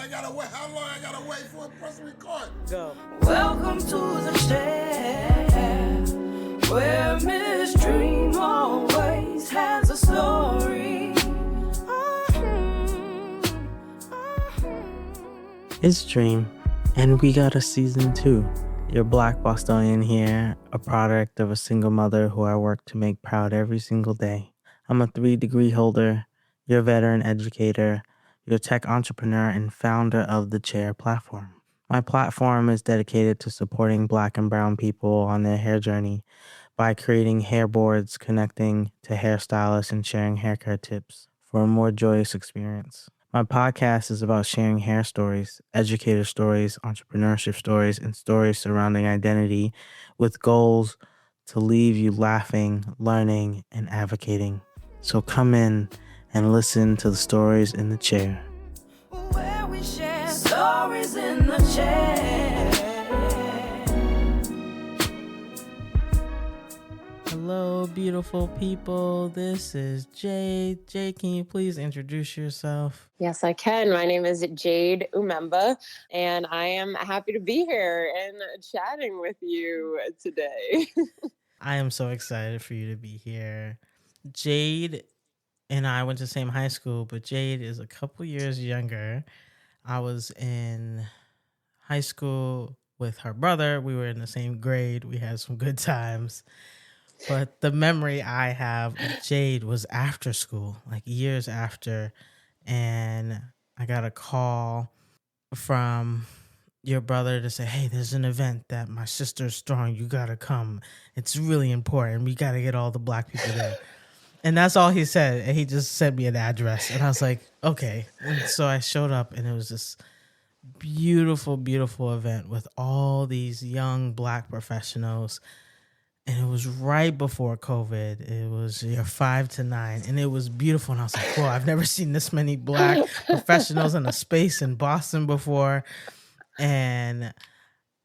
I gotta wait? How long I gotta wait for a press record? Go. Welcome to the shed, where Miss Dreme always has a story. It's Dreme, and we got a season 2. Your Black Bostonian here, a product of a single mother who I work to make proud every single day. I'm a 3-degree holder, your veteran educator, your tech entrepreneur, and founder of the Chair platform. My platform is dedicated to supporting Black and Brown people on their hair journey by creating hairboards, connecting to hairstylists, and sharing haircare tips for a more joyous experience. My podcast is about sharing hair stories, educator stories, entrepreneurship stories, and stories surrounding identity with goals to leave you laughing, learning, and advocating. So come in and listen to the stories in the chair. Where we share stories in the chair. Hello, beautiful people. This is Jade. Jade, can you please introduce yourself? Yes, I can. My name is Jade Umemba, and I am happy to be here and chatting with you today. I am so excited for you to be here. Jade and I went to the same high school, but Jade is a couple years younger. I was in high school with her brother. We were in the same grade. We had some good times. But the memory I have of Jade was after school, like years after. And I got a call from your brother to say, hey, there's an event that my sister's throwing. You got to come. It's really important. We got to get all the Black people there. And that's all he said. And he just sent me an address. And I was like, okay. And so I showed up, and it was this beautiful, beautiful event with all these young Black professionals. And it was right before COVID. It was 5 to 9, and it was beautiful. And I was like, whoa, I've never seen this many Black professionals in a space in Boston before. And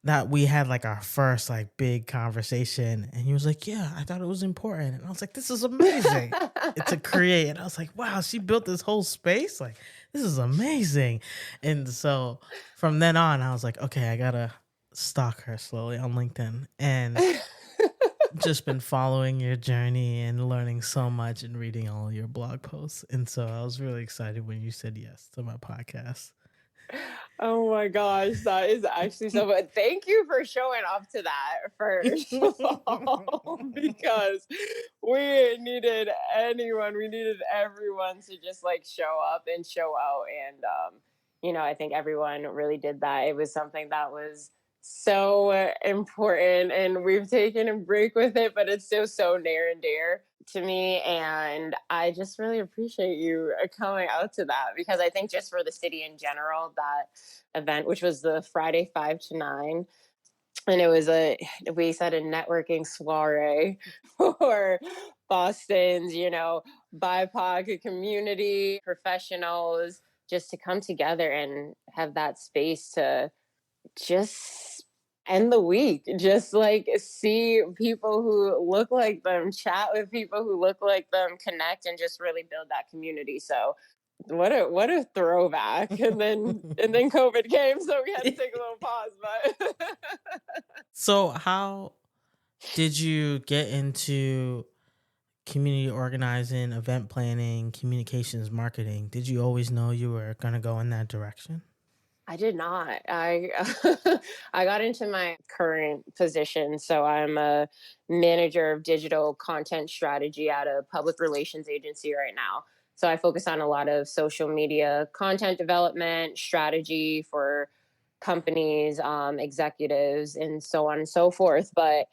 that we had like our first like big conversation. And he was like, yeah, I thought it was important. And I was like, this is amazing to create. And I was like, wow, she built this whole space. Like, this is amazing. And so from then on, I was like, okay, I got to stalk her slowly on LinkedIn. And just been following your journey and learning so much and reading all your blog posts. And so I was really excited when you said yes to my podcast. Oh my gosh, that is actually so good. Thank you for showing up to that first of all, because we needed everyone to just like show up and show out. And, I think everyone really did that. It was something that was so important, and we've taken a break with it, but it's still so near and dear to me. And I just really appreciate you coming out to that, because I think just for the city in general, that event, which was the Friday 5 to 9, and it was we said a networking soiree for Boston's, BIPOC community professionals, just to come together and have that space to just end the week, just like see people who look like them, chat with people who look like them, connect, and just really build that community. So what a throwback. And then COVID came, so we had to take a little pause. But So how did you get into community organizing, event planning, communications, marketing? Did you always know you were going to go in that direction? I did not. I got into my current position. So I'm a manager of digital content strategy at a public relations agency right now. So I focus on a lot of social media content development, strategy for companies, executives, and so on and so forth. But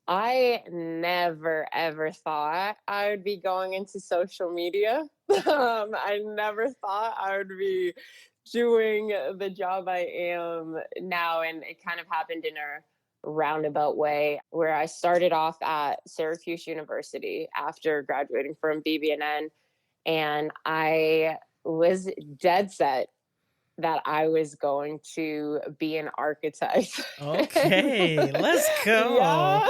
I never, ever thought I would be going into social media. I never thought I would be doing the job I am now. And it kind of happened in a roundabout way, where I started off at Syracuse University after graduating from BB&N. And I was dead set that I was going to be an architect. Okay, let's go. Yeah.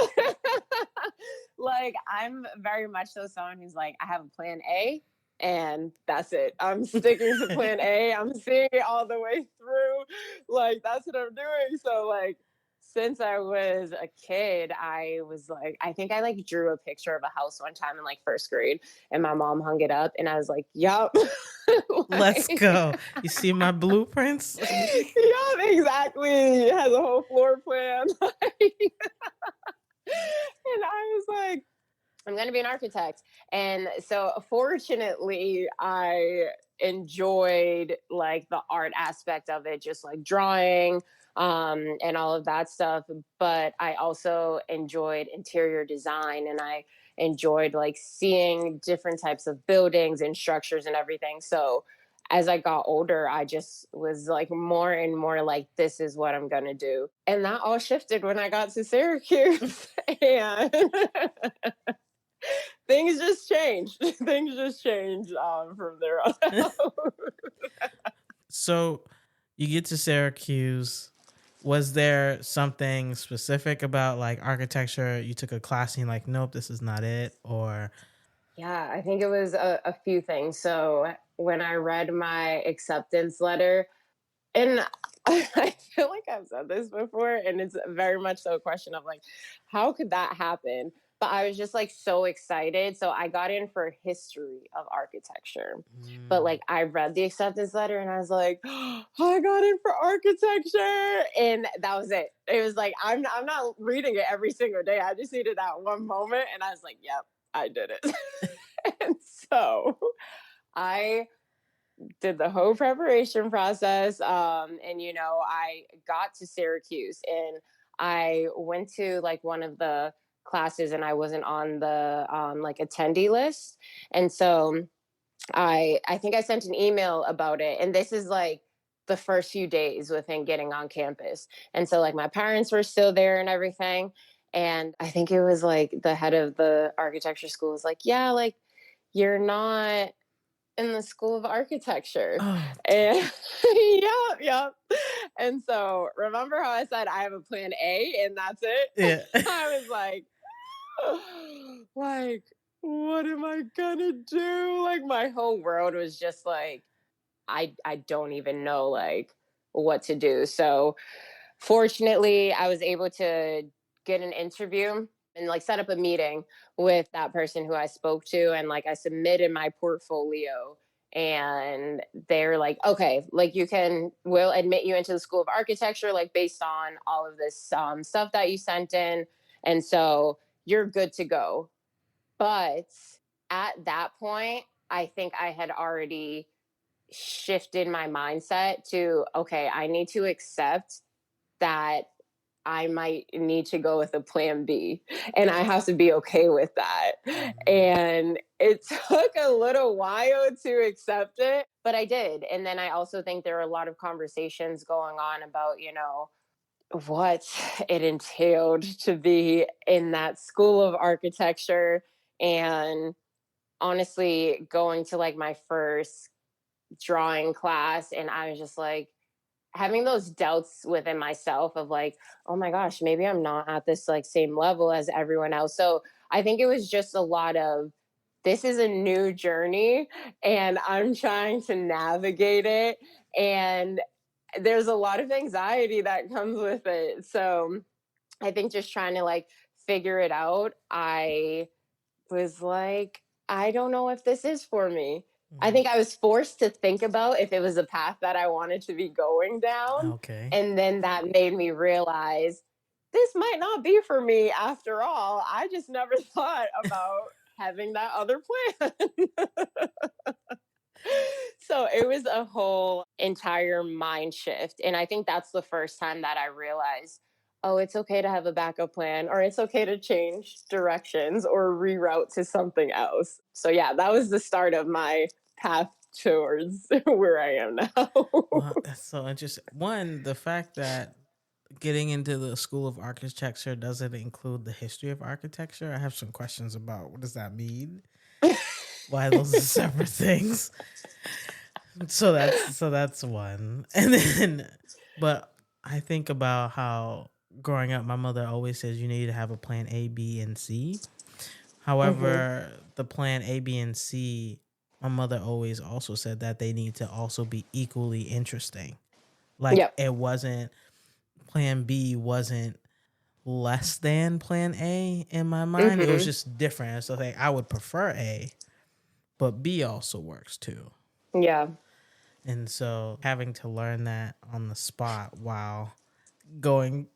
Like, I'm very much so someone who's like, I have a plan A, and that's it. I'm sticking to plan A. I'm seeing it all the way through. Like, that's what I'm doing. So, like, since I was a kid, I was like, I think I like drew a picture of a house one time in like first grade, and my mom hung it up, and I was like, yup. Let's Like, go. You see my blueprints? yeah, exactly. It has a whole floor plan. And I was like, I'm going to be an architect. And so fortunately, I enjoyed like the art aspect of it, just like drawing and all of that stuff. But I also enjoyed interior design, and I enjoyed like seeing different types of buildings and structures and everything. So as I got older, I just was like more and more like, this is what I'm going to do. And that all shifted when I got to Syracuse. And things just changed. Things just changed from there on out. So you get to Syracuse. Was there something specific about like architecture? You took a class and you're like, nope, this is not it? Or Yeah, I think it was a few things. So when I read my acceptance letter, and I feel like I've said this before, and it's very much so a question of like, how could that happen? But I was just like so excited. So I got in for history of architecture. But like I read the acceptance letter and I was like, oh, I got in for architecture. And that was it. It was like, I'm not reading it every single day. I just needed that one moment. And I was like, yep, I did it. And so I did the whole preparation process. And, you know, I got to Syracuse and I went to like one of the classes and I wasn't on the like attendee list. And so I think I sent an email about it. And this is like the first few days within getting on campus. And so like my parents were still there and everything. And I think it was like the head of the architecture school was like, yeah, like you're not in the School of Architecture. oh, And yeah, yeah. And so remember how I said I have a plan A and that's it? yeah. I was like, what am I gonna do? Like my whole world was just like, I don't even know like what to do. So fortunately, I was able to get an interview and like set up a meeting with that person who I spoke to. And like I submitted my portfolio and they're like, okay, like we'll admit you into the School of Architecture, like based on all of this stuff that you sent in. And so you're good to go. But at that point, I think I had already shifted my mindset to, okay, I need to accept that I might need to go with a plan B and I have to be okay with that. And it took a little while to accept it, but I did. And then I also think there were a lot of conversations going on about, you know, what it entailed to be in that School of Architecture. And honestly, going to like my first drawing class, and I was just like, having those doubts within myself of like, oh my gosh, maybe I'm not at this like same level as everyone else. So I think it was just a lot of, this is a new journey and I'm trying to navigate it. And there's a lot of anxiety that comes with it. So I think just trying to like figure it out, I was like, I don't know if this is for me. I think I was forced to think about if it was a path that I wanted to be going down. Okay. And then that made me realize this might not be for me after all. I just never thought about having that other plan. So it was a whole entire mind shift. And I think that's the first time that I realized, oh, it's okay to have a backup plan, or it's okay to change directions or reroute to something else. So yeah, that was the start of my path towards where I am now. Well, that's so interesting. One, the fact that getting into the School of Architecture doesn't include the history of architecture. I have some questions about what does that mean? Why those are separate things? So that's one. And then but I think about how growing up my mother always says you need to have a plan A, B, and C. Mhm. However, the plan A, B, and C my mother always also said that they need to also be equally interesting. Like Yep. it wasn't, plan B wasn't less than plan A in my mind. It was just different. So like I would prefer A, but B also works too. Yeah. And so having to learn that on the spot while going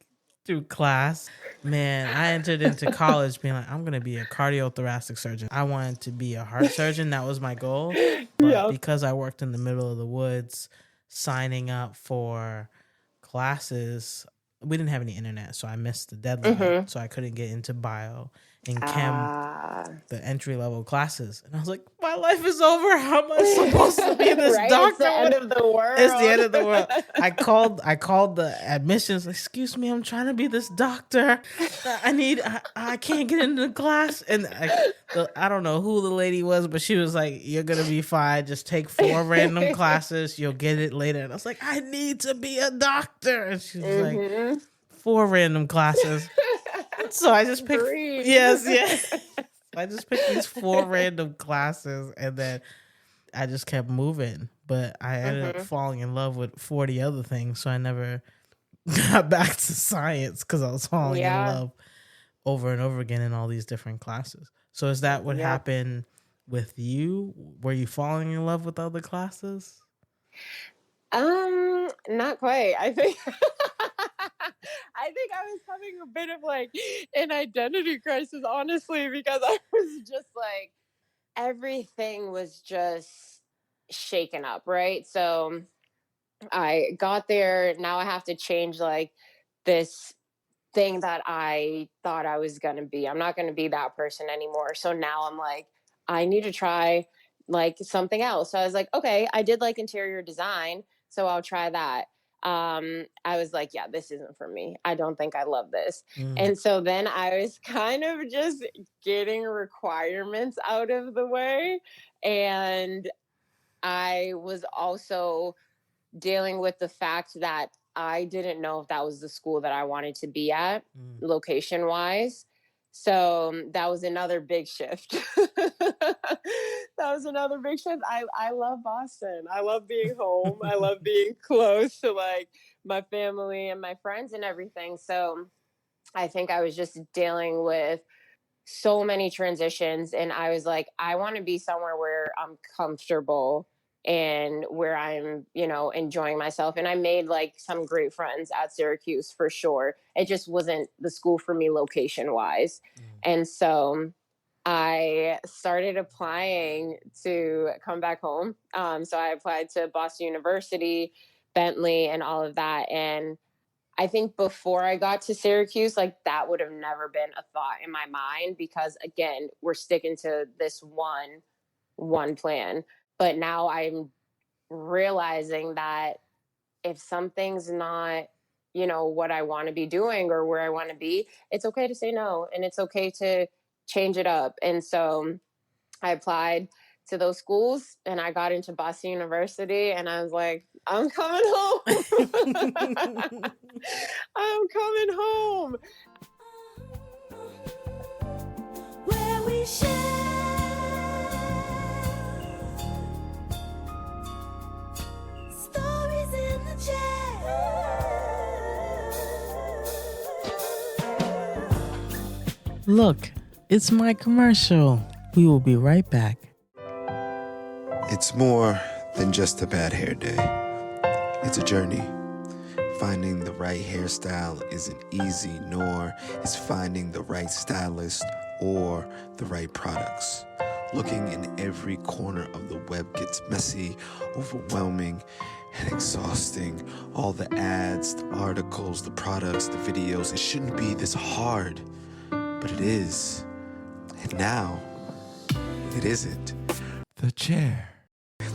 through class, man, I entered into college being like, I'm going to be a cardiothoracic surgeon. I wanted to be a heart surgeon. That was my goal. But because I worked in the middle of the woods, signing up for classes, we didn't have any internet. So I missed the deadline. So I couldn't get into bio and chem, the entry level classes. And I was like, my life is over. How am I supposed to be this Right? doctor? It's the end of the world. It's the end of the world. I called the admissions. Excuse me, I'm trying to be this doctor. I can't get into the class. And I don't know who the lady was, but she was like, you're going to be fine. Just take 4 random classes. You'll get it later. And I was like, I need to be a doctor. And she was like, 4 random classes. So I just picked, yes. I just picked these 4 random classes, and then I just kept moving. But I ended up falling in love with 40 other things, so I never got back to science because I was falling in love over and over again in all these different classes. So is that what happened with you? Were you falling in love with other classes? Not quite. I think I was having a bit of like an identity crisis, honestly, because I was just like, everything was just shaken up, right? So I got there. Now I have to change like this thing that I thought I was going to be. I'm not going to be that person anymore. So now I'm like, I need to try like something else. So I was like, okay, I did like interior design, so I'll try that. I was like, yeah, this isn't for me. I don't think I love this. And so then I was kind of just getting requirements out of the way. And I was also dealing with the fact that I didn't know if that was the school that I wanted to be at, location wise. So that was another big shift. I love Boston. I love being home. I love being close to like my family and my friends and everything. So I think I was just dealing with so many transitions, and I was like, I want to be somewhere where I'm comfortable and where I'm, enjoying myself. And I made like some great friends at Syracuse for sure. It just wasn't the school for me location wise. And so I started applying to come back home. So I applied to Boston University, Bentley, and all of that. And I think before I got to Syracuse, like that would have never been a thought in my mind, because again, we're sticking to this one plan. But now I'm realizing that if something's not, what I want to be doing or where I want to be, it's okay to say no, and it's okay to change it up. And so I applied to those schools and I got into Boston University, and I was like, I'm coming home. I'm coming home. Where we share stories in the chair. Look, it's my commercial. We will be right back. It's more than just a bad hair day. It's a journey. Finding the right hairstyle isn't easy, nor is finding the right stylist or the right products. Looking in every corner of the web gets messy, overwhelming, and exhausting. All the ads, the articles, the products, the videos, it shouldn't be this hard, but it is. And now, it isn't. The chair.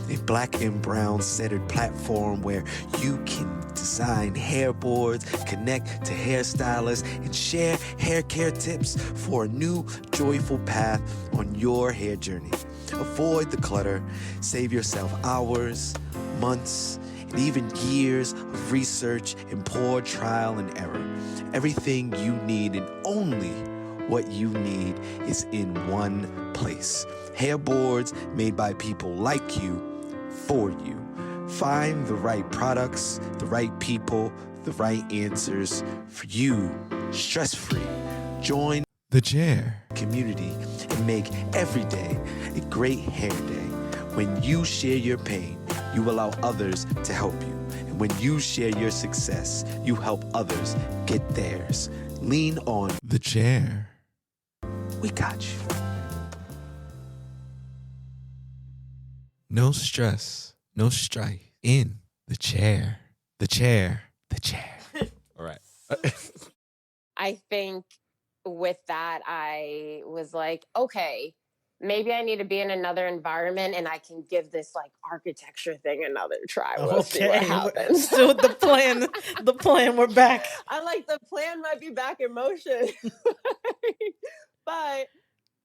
A black and brown centered platform where you can design hairboards, connect to hairstylists, and share hair care tips for a new, joyful path on your hair journey. Avoid the clutter, save yourself hours, months, and even years of research and poor trial and error. Everything you need in only What you need is in one place. Hairboards made by people like you, for you. Find the right products, the right people, the right answers for you, stress-free. Join the chair community and make every day a great hair day. When you share your pain, you allow others to help you. And when you share your success, you help others get theirs. Lean on the chair. We got you. No stress, no strife. In the chair. The chair. The chair. All right. I think with that, I was like, okay, maybe I need to be in another environment and I can give this like architecture thing another try. We'll see what happens. So the plan, we're back. I like the plan might be back in motion, but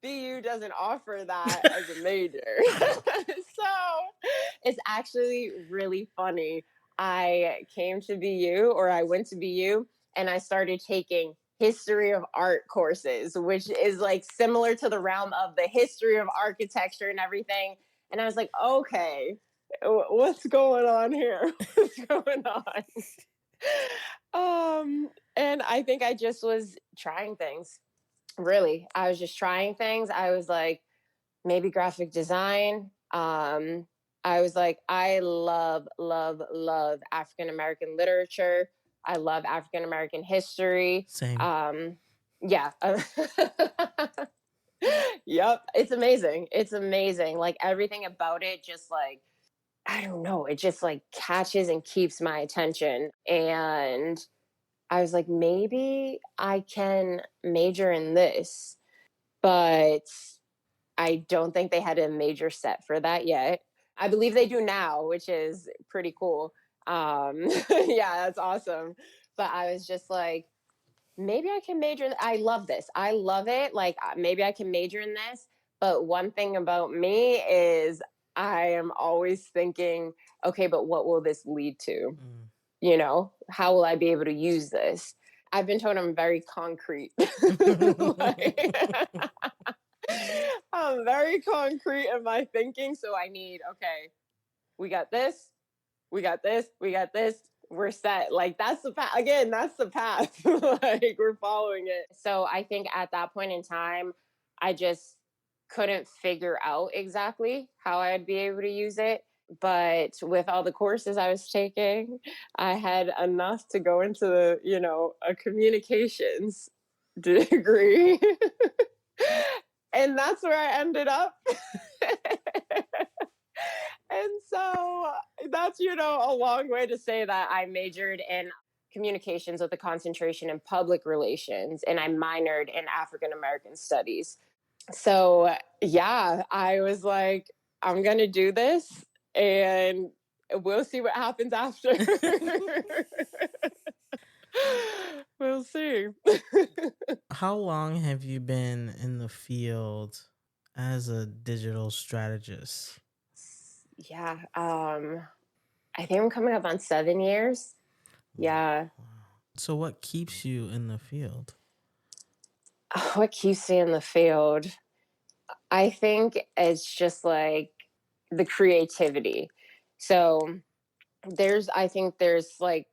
BU doesn't offer that as a major. So it's actually really funny. I came to BU, or I went to BU, and I started taking history of art courses, which is like similar to the realm of the history of architecture and everything. And I was like, okay, what's going on here? What's going on? And I think I just was trying things. Really, I was just trying things. I was like, maybe graphic design. I was like, I love African American literature. I love African American history. Same. Yeah. Yep. It's amazing. It's amazing. Like everything about it, just like, I don't know, it just like catches and keeps my attention. And I was like, maybe I can major in this, but I don't think they had a major set for that yet. I believe they do now, which is pretty cool. Yeah, that's awesome. But I was just like, maybe I can major. I love this. I love it. Like maybe I can major in this. But one thing about me is I am always thinking, okay, but what will this lead to? You know, how will I be able to use this? I've been told I'm very concrete. I'm very concrete in my thinking. So I need, okay, we got this, we got this, we got this. We're set. Like that's the path. Again, that's the path. Like we're following it. So I think at that point in time, I just couldn't figure out exactly how I'd be able to use it. But with all the courses I was taking, I had enough to go into the, you know, a communications degree. And that's where I ended up. And so that's, you know, a long way to say that I majored in communications with a concentration in public relations, and I minored in African American studies. So yeah, I was like, I'm going to do this and we'll see what happens after. We'll see. How long have you been in the field as a digital strategist? Yeah, I think I'm coming up on 7 years. Yeah. So what keeps you in the field? What keeps me in the field? I think it's just like the creativity. So I think there's like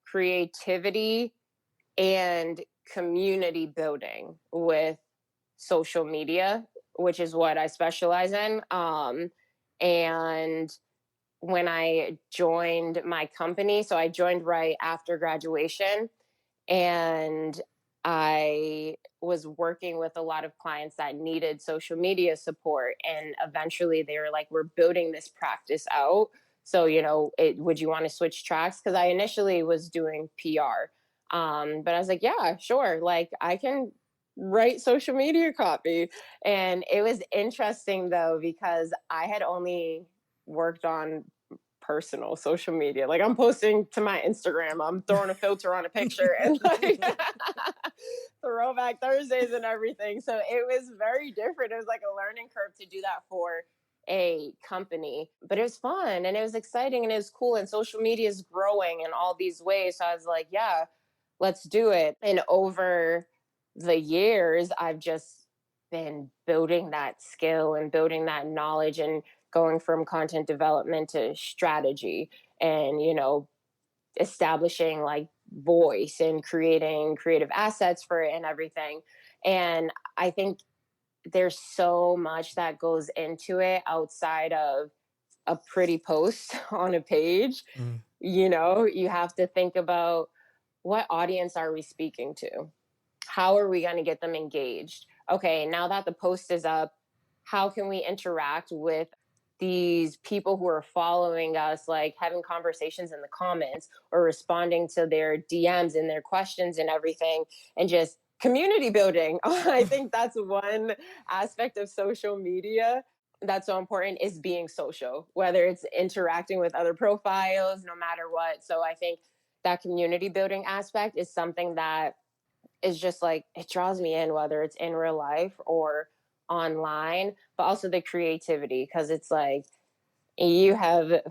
creativity and community building with social media, which is what I specialize in. And when I joined my company, so I joined right after graduation, and I was working with a lot of clients that needed social media support. And eventually they were like, we're building this practice out. So, you know, would you want to switch tracks? Because I initially was doing PR. But I was like, yeah, sure. Like I can write social media copy. And it was interesting though, because I had only worked on personal social media. Like I'm posting to my Instagram, I'm throwing a filter on a picture and like throwback Thursdays and everything. So it was very different. It was like a learning curve to do that for a company, but it was fun and it was exciting and it was cool. And social media is growing in all these ways. So I was like, yeah, let's do it. And over the years, I've just been building that skill and building that knowledge and going from content development to strategy and, establishing like voice and creating creative assets for it and everything. And I think there's so much that goes into it outside of a pretty post on a page. Mm. You have to think about, what audience are we speaking to? How are we going to get them engaged? Okay, now that the post is up, how can we interact with these people who are following us, like having conversations in the comments or responding to their DMs and their questions and everything, and just community building. I think that's one aspect of social media that's so important, is being social, whether it's interacting with other profiles, no matter what. So I think that community building aspect is something that is just like, it draws me in, whether it's in real life or online, but also the creativity, because it's like you have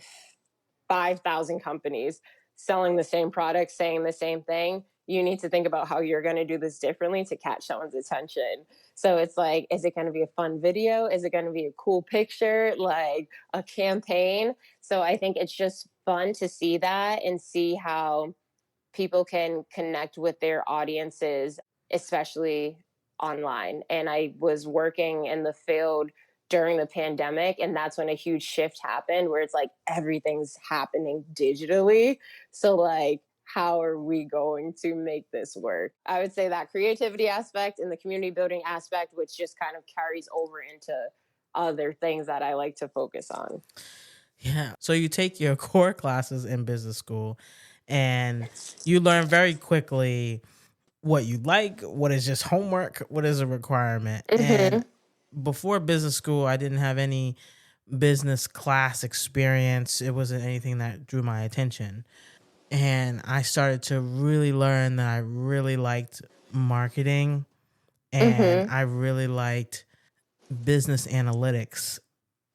5,000 companies selling the same product, saying the same thing. You need to think about how you're going to do this differently to catch someone's attention. So it's like, is it going to be a fun video? Is it going to be a cool picture, like a campaign? So I think it's just fun to see that and see how people can connect with their audiences, especially online. And I was working in the field during the pandemic, and that's when a huge shift happened, where it's like everything's happening digitally. So like, how are we going to make this work? I would say that creativity aspect and the community building aspect, which just kind of carries over into other things that I like to focus on. Yeah. So you take your core classes in business school and you learn very quickly what you like, what is just homework, what is a requirement. And before business school, I didn't have any business class experience. It wasn't anything that drew my attention. And I started to really learn that I really liked marketing and I really liked business analytics,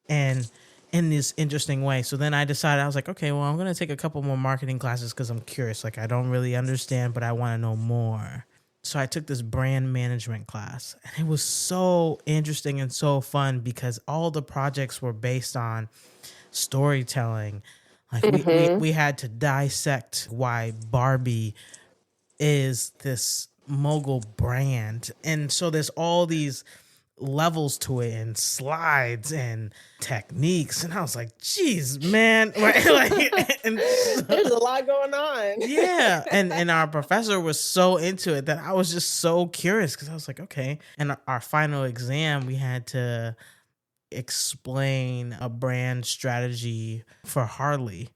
and in this interesting way. So then I decided, I was like, okay, well, I'm going to take a couple more marketing classes because I'm curious. Like, I don't really understand, but I want to know more. So I took this brand management class, and it was so interesting and so fun because all the projects were based on storytelling. Like we had to dissect why Barbie is this mogul brand. And so there's all these levels to it and slides and techniques, and I was like, geez, man. And there's a lot going on. Yeah. And our professor was so into it that I was just so curious, because I was like, okay. And our final exam, we had to explain a brand strategy for Harley,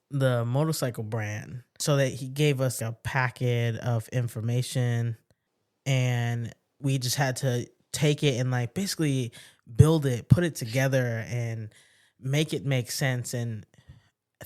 the motorcycle brand. So that he gave us a packet of information, and we just had to take it and like basically build it, put it together, and make it make sense, and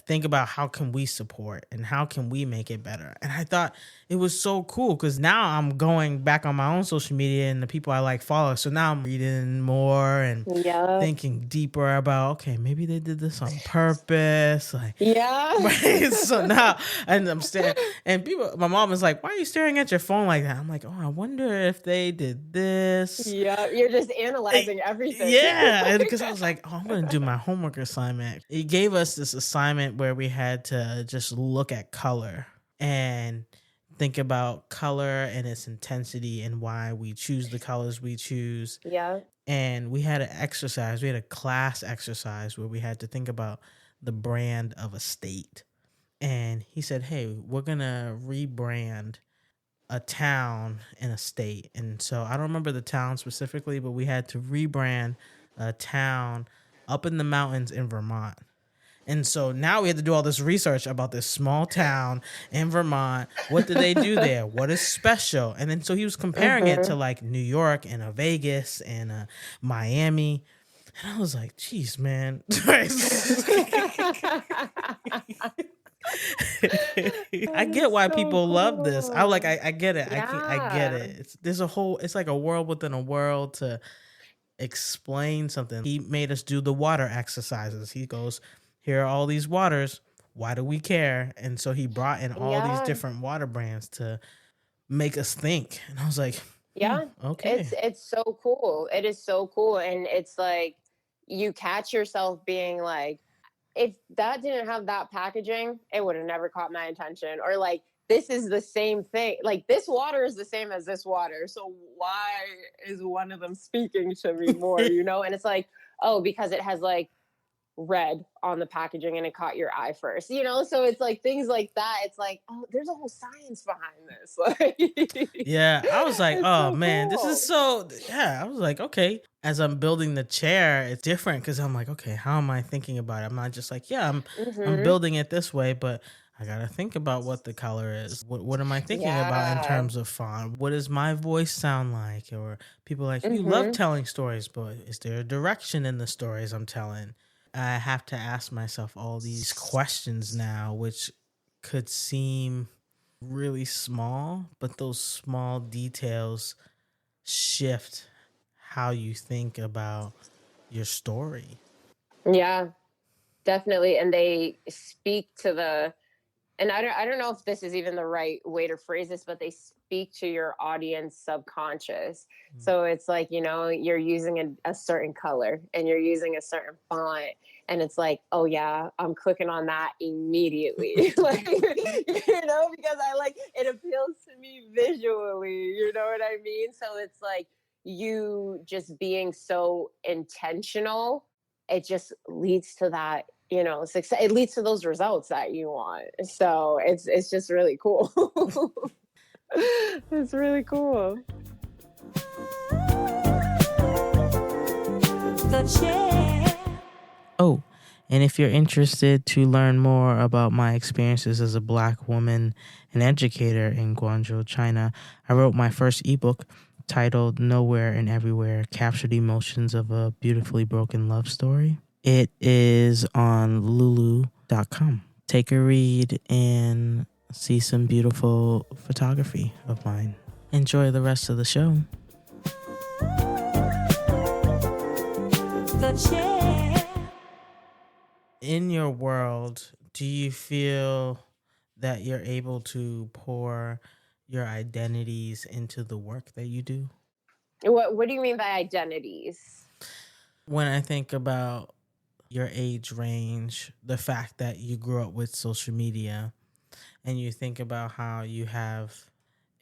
think about how can we support and how can we make it better. And I thought it was so cool, because now I'm going back on my own social media and the people I like follow. So now I'm reading more and thinking deeper about, okay, maybe they did this on purpose. Like, right? So now, and I'm staring, and people, my mom is like, why are you staring at your phone like that? I'm like, oh, I wonder if they did this. Yeah, you're just analyzing everything. Yeah, and because I was like, oh, I'm going to do my homework assignment. He gave us this assignment where we had to just look at color and think about color and its intensity and why we choose the colors we choose. Yeah. And we had an exercise. We had a class exercise where we had to think about the brand of a state. And he said, hey, we're going to rebrand a town in a state. And so I don't remember the town specifically, but we had to rebrand a town up in the mountains in Vermont. And so now we had to do all this research about this small town in Vermont. What did they do there? What is special? And then so he was comparing it to like New York and a Vegas and a Miami. And I was like, geez, man. I get why people love this. I get it. I get it. It's like a world within a world to explain something. He made us do the water exercises. He goes, here are all these waters. Why do we care? And so he brought in all these different water brands to make us think. And I was like, Yeah, okay. it's so cool. It is so cool, and it's like you catch yourself being like, if that didn't have that packaging, it would have never caught my attention. Or like, this is the same thing. Like, this water is the same as this water. So why is one of them speaking to me more, you know? And it's like, oh, because it has like red on the packaging and it caught your eye first, you know? So it's like things like that. It's like, oh, there's a whole science behind this. Like, Yeah, I was like, it's oh so man, this is cool. so. Yeah, I was like, okay. As I'm building the chair, it's different because I'm like, okay, how am I thinking about it? I'm not just like, yeah, I'm Mm-hmm. building it this way, but I gotta think about what the color is. What am I thinking about in Yeah. terms of font? What does my voice sound like? Or people are like, you love Mm-hmm. telling stories, but is there a direction in the stories I'm telling? I have to ask myself all these questions now, which could seem really small, but those small details shift how you think about your story. Yeah, definitely. And they speak to the, and I don't know if this is even the right way to phrase this, but they speak to your audience subconscious. So it's like, you know, you're using a certain color and you're using a certain font, and it's like, oh yeah, I'm clicking on that immediately. Like, you know, because I like, it appeals to me visually, you know what I mean? So it's like, you just being so intentional, it just leads to that, you know, success. It leads to those results that you want. So it's just really cool. It's really cool. The chair. Oh, and if you're interested to learn more about my experiences as a Black woman and educator in Guangzhou, China, I wrote my first ebook titled Nowhere and Everywhere: Captured Emotions of a Beautifully Broken Love Story. It is on lulu.com. Take a read and see some beautiful photography of mine. Enjoy the rest of the show. The chair. In your world, do you feel that you're able to pour your identities into the work that you do? What do you mean by identities? When I think about your age range, the fact that you grew up with social media, and you think about how you have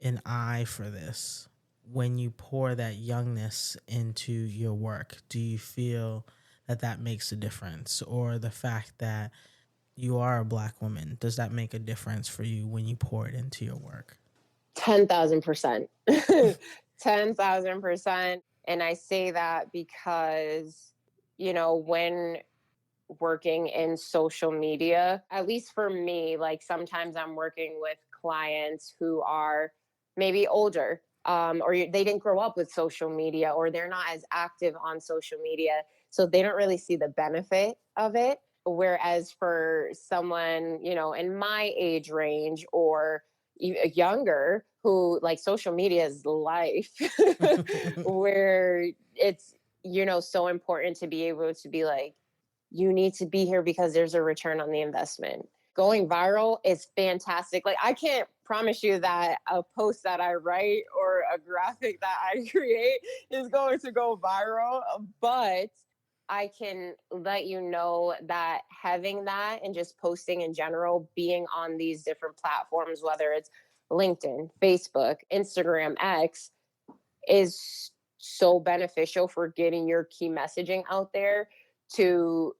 an eye for this, when you pour that youngness into your work, do you feel that that makes a difference? Or the fact that you are a Black woman, does that make a difference for you when you pour it into your work? 10,000%. 10,000%. And I say that because, you know, when working in social media, at least for me, like sometimes I'm working with clients who are maybe older, or they didn't grow up with social media, or they're not as active on social media. So they don't really see the benefit of it. Whereas for someone, you know, in my age range or younger, who like social media is life, where it's, you know, so important to be able to be like, you need to be here because there's a return on the investment. Going viral is fantastic. Like, I can't promise you that a post that I write or a graphic that I create is going to go viral, but I can let you know that having that and just posting in general, being on these different platforms, whether it's LinkedIn, Facebook, Instagram, X, is so beneficial for getting your key messaging out there to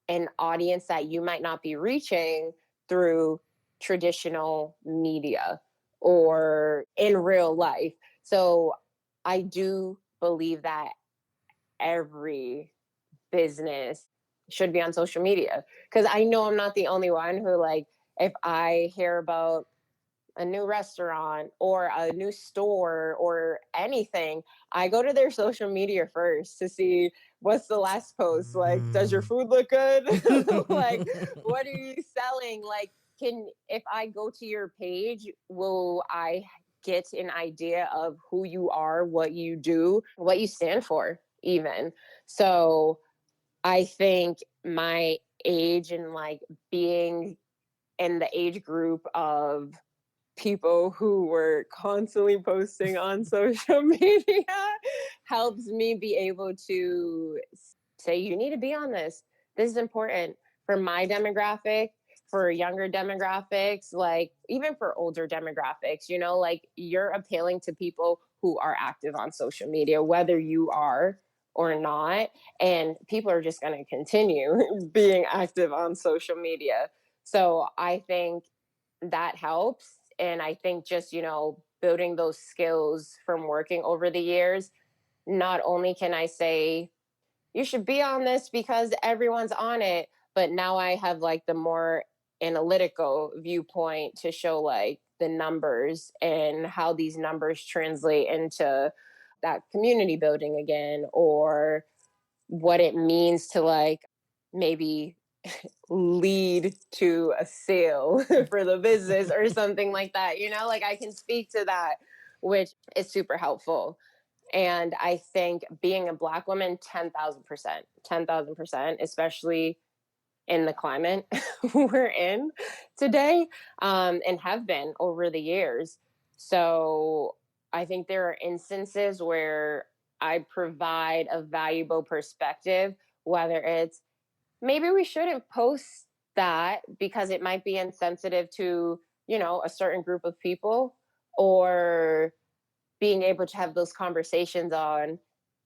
an audience that you might not be reaching through traditional media or in real life. So I do believe that every business should be on social media, because I know I'm not the only one who, like, if I hear about a new restaurant or a new store or anything, I go to their social media first to see what's the last post. Like, does your food look good? Like, what are you selling? Like, if I go to your page, will I get an idea of who you are, what you do, what you stand for, even? So I think my age and like being in the age group of people who were constantly posting on social media helps me be able to say, you need to be on this. This is important for my demographic, for younger demographics, like even for older demographics, you know, like you're appealing to people who are active on social media, whether you are or not. And people are just going to continue being active on social media. So I think that helps. And I think just, you know, building those skills from working over the years, not only can I say, you should be on this because everyone's on it, but now I have like the more analytical viewpoint to show like the numbers and how these numbers translate into that community building again, or what it means to like maybe lead to a sale for the business or something like that. You know, like I can speak to that, which is super helpful. And I think being a Black woman, 10,000%, 10,000%, especially in the climate we're in today, and have been over the years. So I think there are instances where I provide a valuable perspective, whether it's maybe we shouldn't post that because it might be insensitive to, you know, a certain group of people, or being able to have those conversations on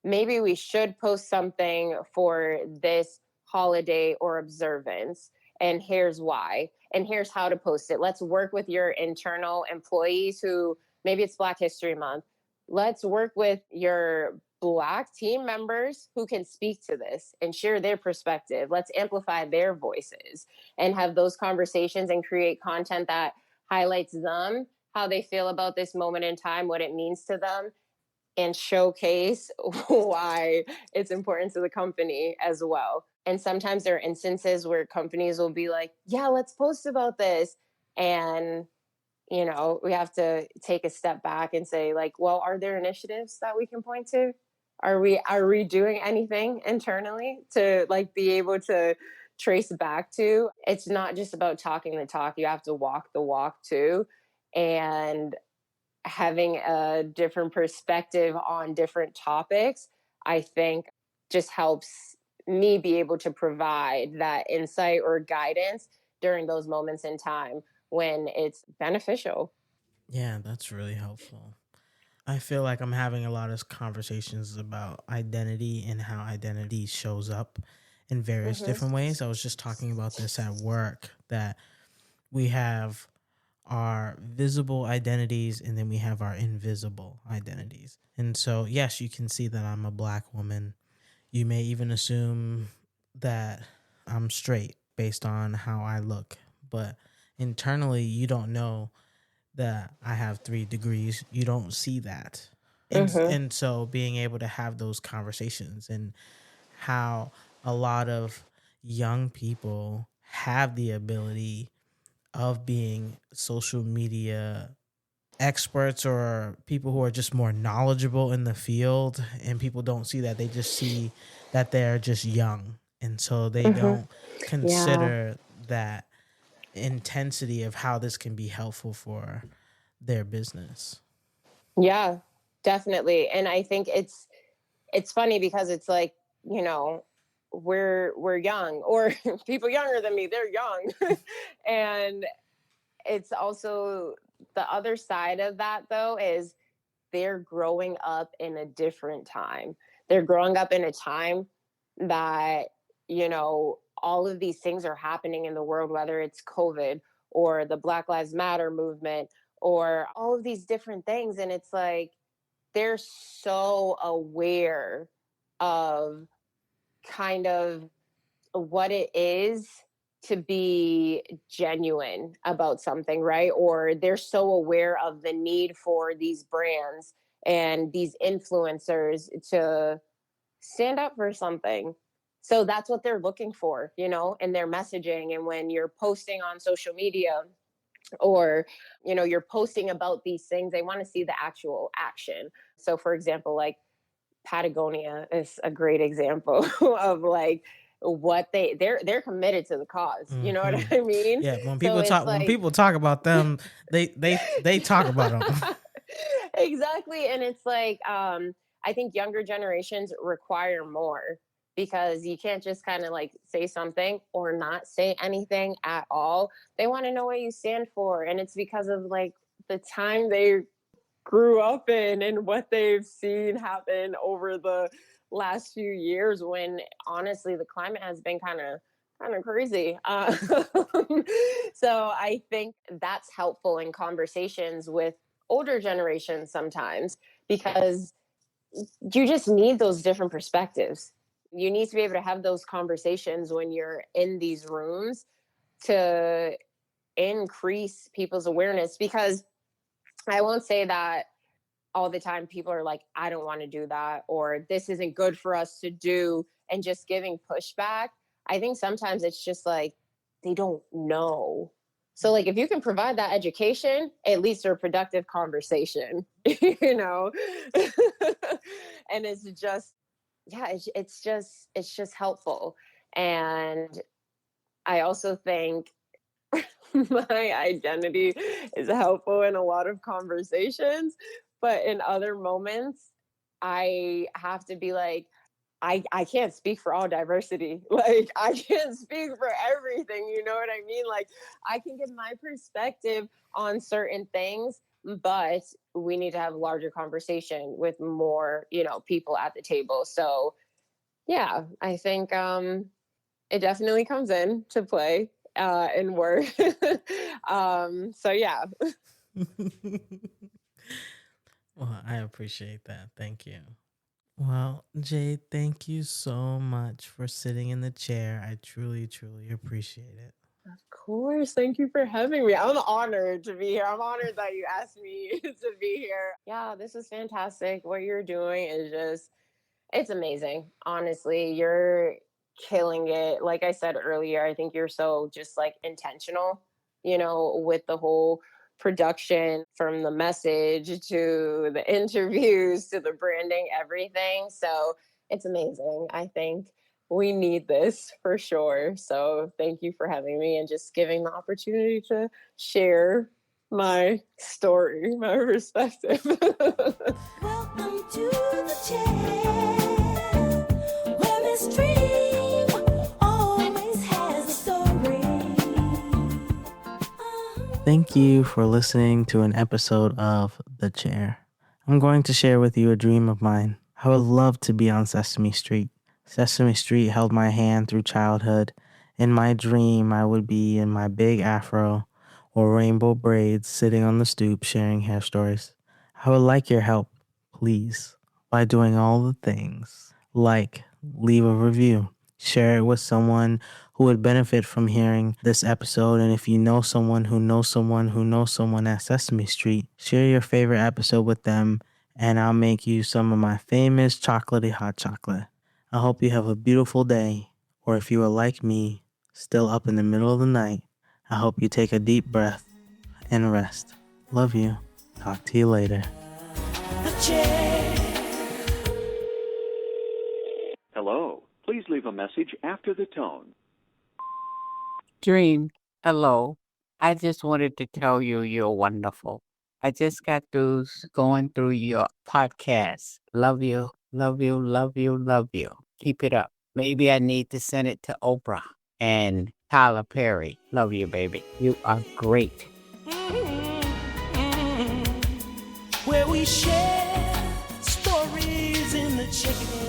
maybe we should post something for this holiday or observance, and here's why, and here's how to post it. Let's work with your internal employees who maybe it's Black History Month. Let's work with your Black team members who can speak to this and share their perspective. Let's amplify their voices and have those conversations and create content that highlights them, how they feel about this moment in time, what it means to them, and showcase why it's important to the company as well. And sometimes there are instances where companies will be like, yeah, let's post about this. And, you know, we have to take a step back and say, like, well, are there initiatives that we can point to? Are we doing anything internally to like be able to trace back to? It's not just about talking the talk. You have to walk the walk too. And having a different perspective on different topics, I think just helps me be able to provide that insight or guidance during those moments in time when it's beneficial. Yeah, that's really helpful. I feel like I'm having a lot of conversations about identity and how identity shows up in various different ways. I was just talking about this at work, that we have our visible identities and then we have our invisible identities. And so, yes, you can see that I'm a Black woman. You may even assume that I'm straight based on how I look, but internally, you don't know that I have 3 degrees. You don't see that. And so being able to have those conversations, and how a lot of young people have the ability of being social media experts or people who are just more knowledgeable in the field, and people don't see that. They just see that they're just young, and so they don't consider that intensity of how this can be helpful for their business. Yeah, definitely. And I think it's funny because it's like, you know, we're young, or people younger than me, they're young. And it's also the other side of that though is they're growing up in a different time. They're growing up in a time that, you know, all of these things are happening in the world, whether it's COVID or the Black Lives Matter movement or all of these different things. And it's like they're so aware of kind of what it is to be genuine about something, right? Or they're so aware of the need for these brands and these influencers to stand up for something. So that's what they're looking for, you know, in their messaging. And when you're posting on social media, or, you know, you're posting about these things, they want to see the actual action. So for example, like Patagonia is a great example of like what they're committed to the cause. You know what Mhm. I mean? Yeah, when So people it's talk when like people talk about them, they talk about them. exactly. And it's like I think younger generations require more, because you can't just kind of like say something or not say anything at all. They want to know what you stand for, and it's because of like the time they grew up in and what they've seen happen over the last few years, when honestly the climate has been kind of crazy. So I think that's helpful in conversations with older generations sometimes, because you just need those different perspectives. You need to be able to have those conversations when you're in these rooms to increase people's awareness, because I won't say that all the time people are like, I don't want to do that, or this isn't good for us to do, and just giving pushback. I think sometimes it's just like they don't know. So, like, if you can provide that education, it leads to a productive conversation, you know? And it's just, yeah, it's just helpful. And I also think my identity is helpful in a lot of conversations, but in other moments, I have to be like, I can't speak for all diversity. Like, I can't speak for everything. You know what I mean? Like, I can give my perspective on certain things, but we need to have a larger conversation with more, people at the table. So, yeah, I think it definitely comes in to play in work. So yeah. Well, I appreciate that. Thank you. Well, Jade, thank you so much for sitting in the chair. I truly, truly appreciate it. Of course. Thank you for having me. I'm honored to be here. I'm honored that you asked me to be here. Yeah, this is fantastic. What you're doing is just, it's amazing. Honestly, you're killing it. Like I said earlier, I think you're so just like intentional, with the whole production, from the message to the interviews to the branding, everything. So it's amazing. I think we need this for sure. So thank you for having me and just giving the opportunity to share my story, my perspective. Welcome to the chair, where Miss Dream always has a story. Thank you for listening to an episode of The Chair. I'm going to share with you a dream of mine. I would love to be on Sesame Street. Sesame Street held my hand through childhood. In my dream, I would be in my big afro or rainbow braids sitting on the stoop sharing hair stories. I would like your help, please, by doing all the things like leave a review, share it with someone who would benefit from hearing this episode. And if you know someone who knows someone who knows someone at Sesame Street, share your favorite episode with them, and I'll make you some of my famous chocolatey hot chocolate. I hope you have a beautiful day, or if you are like me, still up in the middle of the night, I hope you take a deep breath and rest. Love you. Talk to you later. The chair. Hello. Please leave a message after the tone. Dream, hello. I just wanted to tell you you're wonderful. I just got through going through your podcast. Love you, love you, love you, love you. Keep it up. Maybe I need to send it to Oprah and Tyler Perry. Love you, baby. You are great. Where we share stories in the chicken.